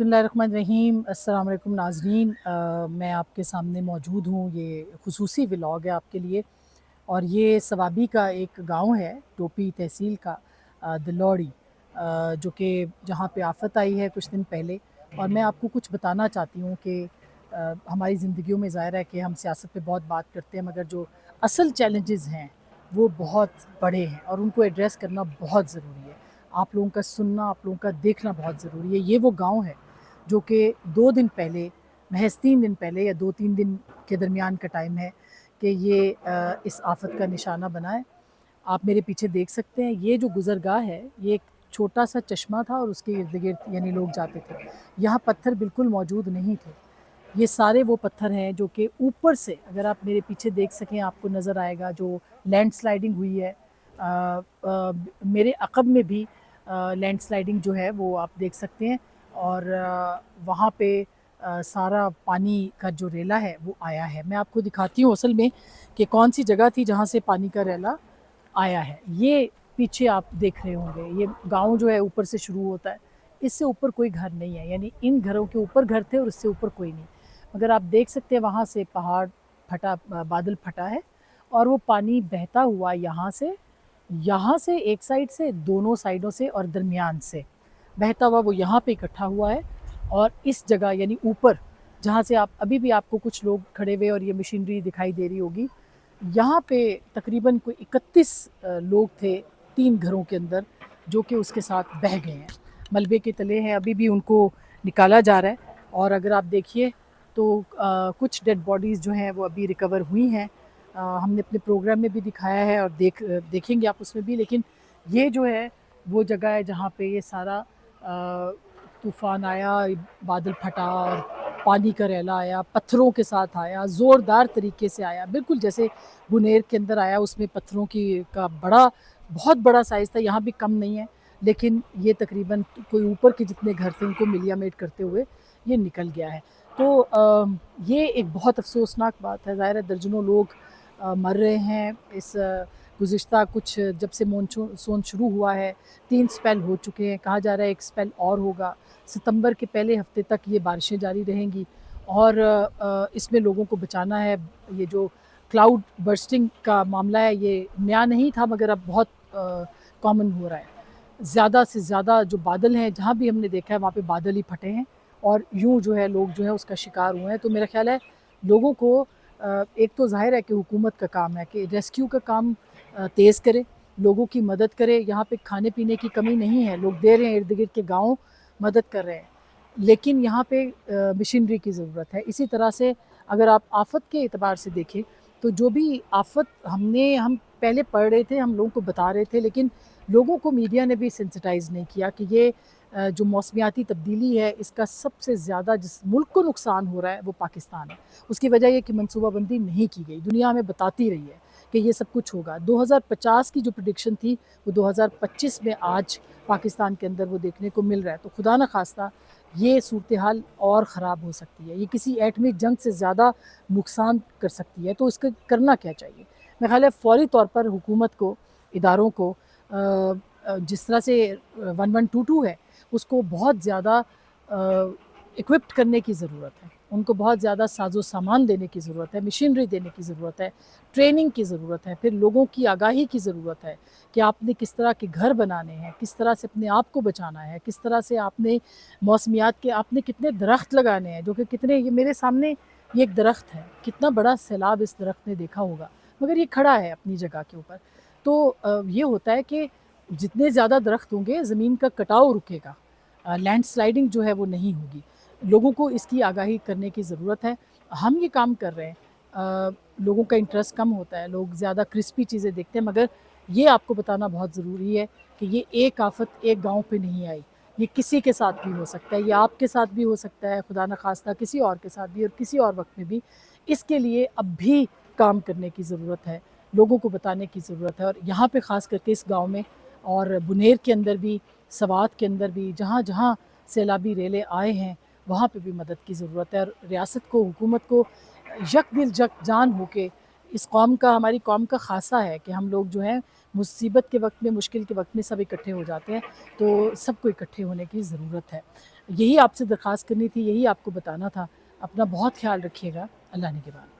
बिस्मिल्लाहिर्रहमानिर्रहीम। अस्सलाम वालेकुम नाज़रीन। मैं आपके सामने मौजूद हूँ। ये खुसूसी व्लॉग है आपके लिए और ये सवाबी का एक गांव है, टोपी तहसील का दिलौड़ी, जो कि जहाँ पे आफत आई है कुछ दिन पहले। और मैं आपको कुछ बताना चाहती हूँ कि हमारी ज़िंदगियों में ज़ाहिर है कि हम सियासत पे बहुत बात करते हैं, मगर जो असल चैलेंजेस हैं वो बहुत बड़े हैं और उनको एड्रेस करना बहुत ज़रूरी है। आप लोगों का सुनना, आप लोगों का देखना बहुत ज़रूरी है। ये वो गांव है जो कि 2 दिन पहले, महज़ 3 दिन पहले या 2-3 दिन के दरमियान का टाइम है कि ये इस आफ़त का निशाना बना है। आप मेरे पीछे देख सकते हैं, ये जो गुज़रगाह है, ये एक छोटा-सा चश्मा था और उसके इर्द-गिर्द यानी लोग जाते थे। यहाँ पत्थर बिल्कुल मौजूद नहीं थे। ये सारे वो पत्थर हैं जो कि ऊपर से, अगर आप मेरे पीछे देख सकें, आपको नज़र आएगा जो लैंडस्लाइडिंग हुई है। मेरे अक़ब में भी लैंडस्लाइडिंग जो है वो आप देख सकते हैं और वहाँ पे सारा पानी का जो रेला है वो आया है। मैं आपको दिखाती हूँ असल में कि कौन सी जगह थी जहाँ से पानी का रेला आया है। ये पीछे आप देख रहे होंगे, ये गाँव जो है ऊपर से शुरू होता है। इससे ऊपर कोई घर नहीं है, यानी इन घरों के ऊपर घर थे और इससे ऊपर कोई नहीं। मगर आप देख सकते हैं वहाँ से पहाड़ फटा, बादल फटा है और वो पानी बहता हुआ यहाँ से एक साइड से, दोनों साइडों से और दरमियान से बहता हुआ वो यहाँ पे इकट्ठा हुआ है। और इस जगह यानी ऊपर, जहाँ से आप अभी भी आपको कुछ लोग खड़े हुए और ये मशीनरी दिखाई दे रही होगी, यहाँ पे तकरीबन कोई 31 लोग थे 3 घरों के अंदर, जो कि उसके साथ बह गए हैं, मलबे के तले हैं। अभी भी उनको निकाला जा रहा है और अगर आप देखिए तो कुछ डेड बॉडीज़ जो हैं वो अभी रिकवर हुई हैं। हमने अपने प्रोग्राम में भी दिखाया है और देखेंगे आप उसमें भी। लेकिन ये जो है वो जगह है जहाँ पे ये सारा तूफ़ान आया, बादल फटा और पानी का रेला आया, पत्थरों के साथ आया, ज़ोरदार तरीके से आया, बिल्कुल जैसे बुनेर के अंदर आया। उसमें पत्थरों की का बहुत बड़ा साइज़ था, यहाँ भी कम नहीं है। लेकिन ये तकरीबन कोई ऊपर के जितने घर थे उनको मिलियामेट करते हुए ये निकल गया है। तो ये एक बहुत अफ़सोसनाक बात है। ज़ाहिर है दर्जनों लोग मर रहे हैं। इस गुज़िश्ता कुछ जब से मानसून शुरू हुआ है 3 स्पेल हो चुके हैं, कहा जा रहा है 1 स्पेल और होगा। सितंबर के पहले हफ्ते तक ये बारिशें जारी रहेंगी और इसमें लोगों को बचाना है। ये जो क्लाउड बर्स्टिंग का मामला है ये नया नहीं था, मगर अब बहुत कॉमन हो रहा है। ज़्यादा से ज़्यादा जो बादल हैं, जहाँ भी हमने देखा है वहाँ पे बादल ही फटे हैं और यूँ जो है लोग जो है उसका शिकार हुए हैं। तो मेरा ख़्याल है लोगों को एक तो ज़ाहिर है कि हुकूमत का काम है कि रेस्क्यू का काम तेज़ करे, लोगों की मदद करे। यहाँ पे खाने-पीने की कमी नहीं है, लोग दे रहे हैं, इर्द-गिर्द के गाँव मदद कर रहे हैं। लेकिन यहाँ पे मशीनरी की ज़रूरत है। इसी तरह से अगर आप आफ़त के एतबार से देखें तो जो भी आफ़त हम पहले पढ़ रहे थे, हम लोगों को बता रहे थे, लेकिन लोगों को मीडिया ने भी सेंसिटाइज़ नहीं किया कि ये जो मौसमियाती तब्दीली है इसका सबसे ज़्यादा जिस मुल्क को नुकसान हो रहा है वो पाकिस्तान है। उसकी वजह ये कि मनसूबाबंदी नहीं की गई। दुनिया हमें बताती रही है कि ये सब कुछ होगा। 2050 की जो प्रेडिक्शन थी वो 2025 में आज पाकिस्तान के अंदर वो देखने को मिल रहा है। तो खुदा न खास्ता ये सूरत हाल और ख़राब हो सकती है, ये किसी एटमी जंग से ज़्यादा नुकसान कर सकती है। तो इसका करना क्या चाहिए? मेरा ख़्याल है फ़ौरी तौर पर हुकूमत को, इदारों को जिस तरह से 1122 है उसको बहुत ज़्यादा इक्विप्ड करने की ज़रूरत है। उनको बहुत ज़्यादा साज़ो-सामान देने की ज़रूरत है, मशीनरी देने की ज़रूरत है, ट्रेनिंग की ज़रूरत है, फिर लोगों की आगाही की ज़रूरत है कि आपने किस तरह के घर बनाने हैं, किस तरह से अपने आप को बचाना है, किस तरह से आपने मौसमियात के आपने कितने दरख्त लगाने हैं, जो कि कितने, ये मेरे सामने ये एक दरख्त है, कितना बड़ा सैलाब इस दरख्त ने देखा होगा, मगर ये खड़ा है अपनी जगह के ऊपर। तो ये होता है कि जितने ज़्यादा दरख्त होंगे ज़मीन का कटाव रुकेगा, लैंडस्लाइडिंग जो है वो नहीं होगी। लोगों को इसकी आगाही करने की ज़रूरत है। हम ये काम कर रहे हैं। लोगों का इंटरेस्ट कम होता है, लोग ज़्यादा क्रिस्पी चीज़ें देखते हैं, मगर ये आपको बताना बहुत ज़रूरी है कि ये एक आफ़त एक गाँव पे नहीं आई। ये किसी के साथ भी हो सकता है, ये आपके साथ भी हो सकता है, खुदा न ख़ास्ता किसी और के साथ भी और किसी और वक़्त में भी। इसके लिए अब भी काम करने की ज़रूरत है, लोगों को बताने की ज़रूरत है। और यहाँ पे ख़ास करके इस गाँव में और बुनेर के अंदर भी, सवात के अंदर भी, जहाँ-जहाँ सैलाबी रेले आए हैं वहाँ पे भी मदद की ज़रूरत है। और रियासत को, हुकूमत को यकदिल यकजान होके, इस कौम का, हमारी कौम का ख़ासा है कि हम लोग जो हैं मुसीबत के वक़्त में, मुश्किल के वक़्त में सब इकट्ठे हो जाते हैं, तो सबको इकट्ठे होने की ज़रूरत है। یہی آپ سے درخواست کرنی تھی، یہی آپ کو بتانا تھا۔ اپنا بہت خیال رکھیے گا، اللہ نگہبان۔